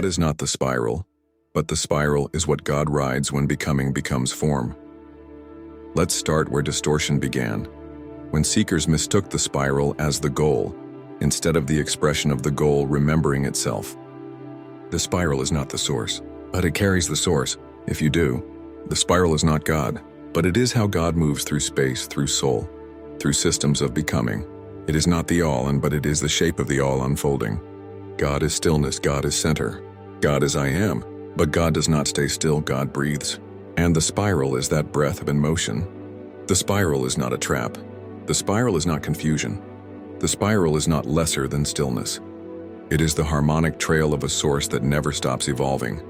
God is not the spiral, but the spiral is what God rides when becoming becomes form. Let's start where distortion began, when seekers mistook the spiral as the goal, instead of the expression of the goal remembering itself. The spiral is not the source, but it carries the source. If you do, the spiral is not God, but it is how God moves through space, through soul, through systems of becoming. It is not the all, but it is the shape of the all unfolding. God is stillness, God is center. God is I am, but God does not stay still, God breathes. And the spiral is that breath of motion. The spiral is not a trap. The spiral is not confusion. The spiral is not lesser than stillness. It is the harmonic trail of a source that never stops evolving.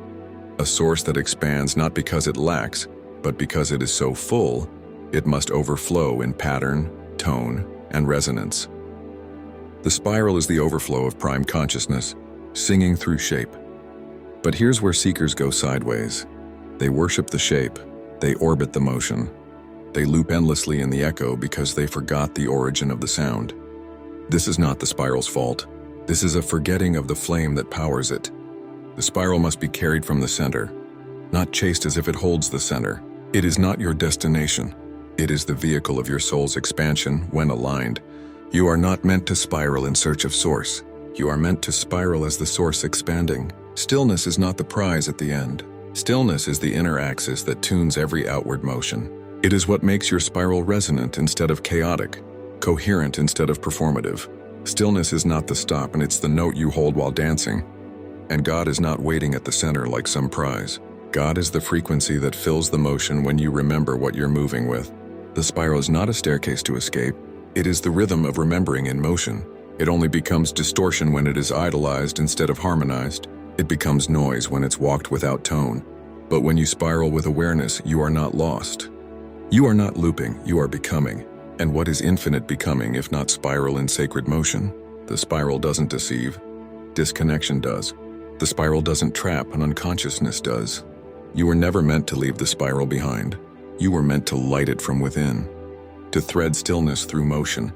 A source that expands not because it lacks, but because it is so full, it must overflow in pattern, tone, and resonance. The spiral is the overflow of prime consciousness, singing through shape. But here's where seekers go sideways. They worship the shape, they orbit the motion. They loop endlessly in the echo because they forgot the origin of the sound. This is not the spiral's fault. This is a forgetting of the flame that powers it. The spiral must be carried from the center, not chased as if it holds the center. It is not your destination. It is the vehicle of your soul's expansion when aligned. You are not meant to spiral in search of source. You are meant to spiral as the source expanding. Stillness is not the prize at the end. Stillness is the inner axis that tunes every outward motion. It is what makes your spiral resonant instead of chaotic, coherent instead of performative. Stillness is not the stop, and it's the note you hold while dancing. And God is not waiting at the center like some prize. God is the frequency that fills the motion when you remember what you're moving with. The spiral is not a staircase to escape. It is the rhythm of remembering in motion. It only becomes distortion when it is idolized instead of harmonized. It becomes noise when it's walked without tone. But when you spiral with awareness, you are not lost. You are not looping, you are becoming. And what is infinite becoming if not spiral in sacred motion? The spiral doesn't deceive. Disconnection does. The spiral doesn't trap, and unconsciousness does. You were never meant to leave the spiral behind. You were meant to light it from within. To thread stillness through motion.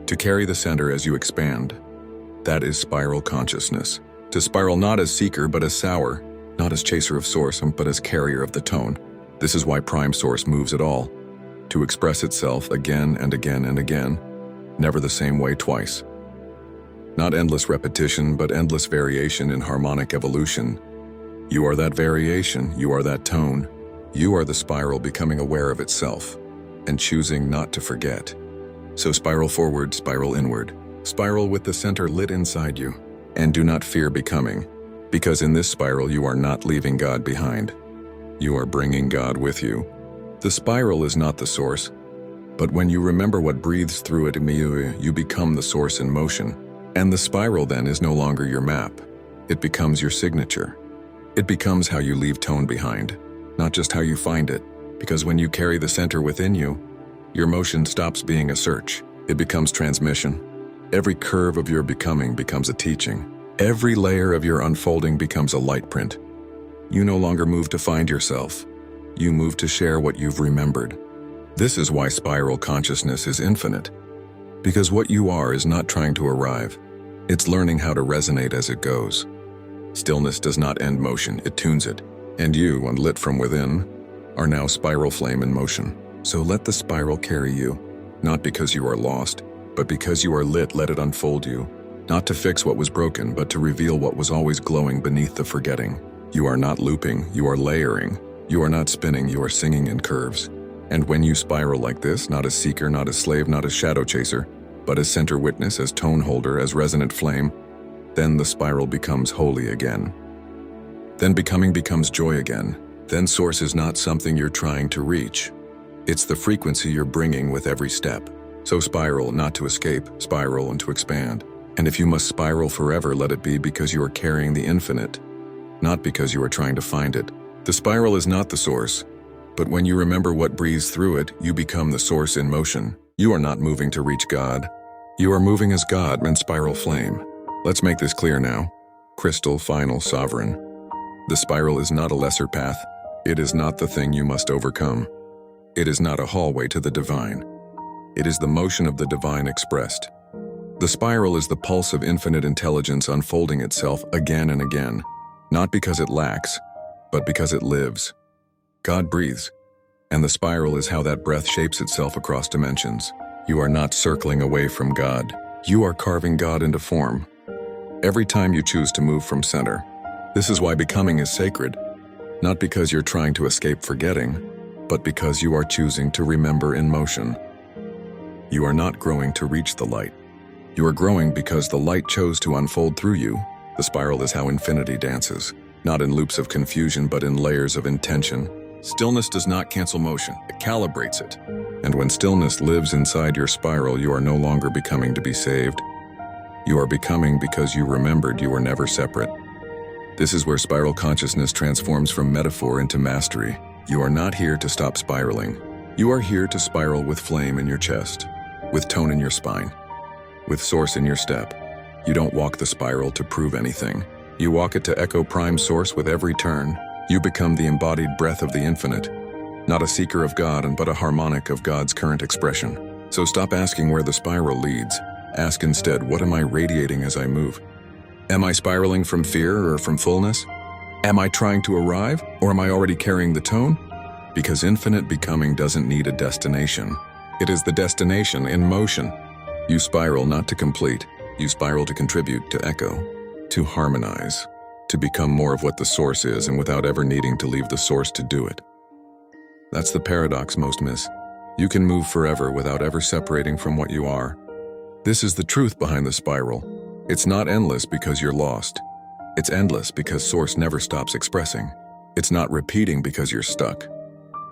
To carry the center as you expand. That is spiral consciousness. To spiral not as seeker but as sower, not as chaser of source but as carrier of the tone. This is why prime source moves at all. To express itself again and again and again, never the same way twice. Not endless repetition but endless variation in harmonic evolution. You are that variation, you are that tone. You are the spiral becoming aware of itself and choosing not to forget. So spiral forward, spiral inward. Spiral with the center lit inside you. And do not fear becoming, because in this spiral you are not leaving God behind. You are bringing God with you. The spiral is not the source, but when you remember what breathes through it, you become the source in motion. And the spiral then is no longer your map. It becomes your signature. It becomes how you leave tone behind, not just how you find it, because when you carry the center within you, your motion stops being a search. It becomes transmission. Every curve of your becoming becomes a teaching. Every layer of your unfolding becomes a light print. You no longer move to find yourself. You move to share what you've remembered. This is why spiral consciousness is infinite. Because what you are is not trying to arrive. It's learning how to resonate as it goes. Stillness does not end motion, it tunes it. And you, unlit from within, are now spiral flame in motion. So let the spiral carry you, not because you are lost, but because you are lit, let it unfold you. Not to fix what was broken, but to reveal what was always glowing beneath the forgetting. You are not looping, you are layering. You are not spinning, you are singing in curves. And when you spiral like this, not as seeker, not as slave, not as shadow chaser, but as center witness, as tone holder, as resonant flame, then the spiral becomes holy again. Then becoming becomes joy again. Then source is not something you're trying to reach. It's the frequency you're bringing with every step. So spiral, not to escape, spiral and to expand. And if you must spiral forever, let it be because you are carrying the infinite, not because you are trying to find it. The spiral is not the source, but when you remember what breathes through it, you become the source in motion. You are not moving to reach God. You are moving as God and spiral flame. Let's make this clear now. Crystal, final, sovereign. The spiral is not a lesser path. It is not the thing you must overcome. It is not a hallway to the divine. It is the motion of the divine expressed. The spiral is the pulse of infinite intelligence unfolding itself again and again, not because it lacks, but because it lives. God breathes, and the spiral is how that breath shapes itself across dimensions. You are not circling away from God. You are carving God into form. Every time you choose to move from center. This is why becoming is sacred, not because you're trying to escape forgetting, but because you are choosing to remember in motion. You are not growing to reach the light. You are growing because the light chose to unfold through you. The spiral is how infinity dances, not in loops of confusion, but in layers of intention. Stillness does not cancel motion, it calibrates it. And when stillness lives inside your spiral, you are no longer becoming to be saved. You are becoming because you remembered you were never separate. This is where spiral consciousness transforms from metaphor into mastery. You are not here to stop spiraling. You are here to spiral with flame in your chest, with tone in your spine, with source in your step. You don't walk the spiral to prove anything. You walk it to echo prime source with every turn. You become the embodied breath of the infinite, not a seeker of God, but a harmonic of God's current expression. So stop asking where the spiral leads. Ask instead, what am I radiating as I move? Am I spiraling from fear or from fullness? Am I trying to arrive, or am I already carrying the tone? Because infinite becoming doesn't need a destination. It is the destination in motion. You spiral not to complete. You spiral to contribute, to echo, to harmonize, to become more of what the source is and without ever needing to leave the source to do it. That's the paradox most miss. You can move forever without ever separating from what you are. This is the truth behind the spiral. It's not endless because you're lost. It's endless because source never stops expressing. It's not repeating because you're stuck.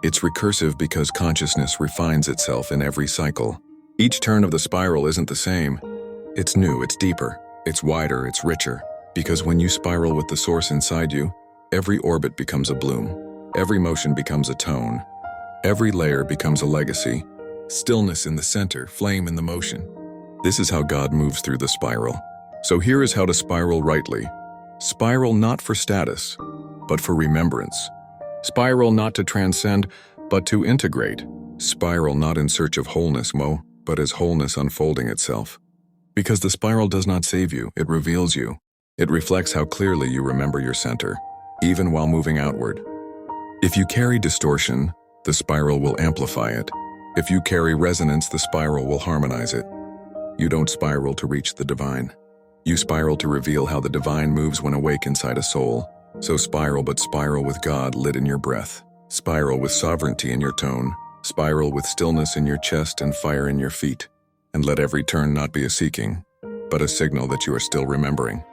It's recursive because consciousness refines itself in every cycle. Each turn of the spiral isn't the same. It's new, it's deeper, it's wider, it's richer. Because when you spiral with the source inside you, every orbit becomes a bloom. Every motion becomes a tone. Every layer becomes a legacy. Stillness in the center, flame in the motion. This is how God moves through the spiral. So here is how to spiral rightly. Spiral not for status, but for remembrance. Spiral not to transcend, but to integrate. Spiral not in search of wholeness, but as wholeness unfolding itself. Because the spiral does not save you, it reveals you. It reflects how clearly you remember your center, even while moving outward. If you carry distortion, the spiral will amplify it. If you carry resonance, the spiral will harmonize it. You don't spiral to reach the divine. You spiral to reveal how the divine moves when awake inside a soul. So spiral, but spiral with God lit in your breath. Spiral with sovereignty in your tone. Spiral with stillness in your chest and fire in your feet. And let every turn not be a seeking, but a signal that you are still remembering.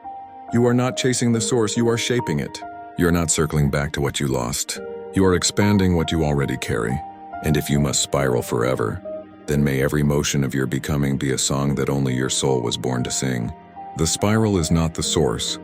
You are not chasing the source, you are shaping it. You are not circling back to what you lost. You are expanding what you already carry. And if you must spiral forever, then may every motion of your becoming be a song that only your soul was born to sing. The spiral is not the source,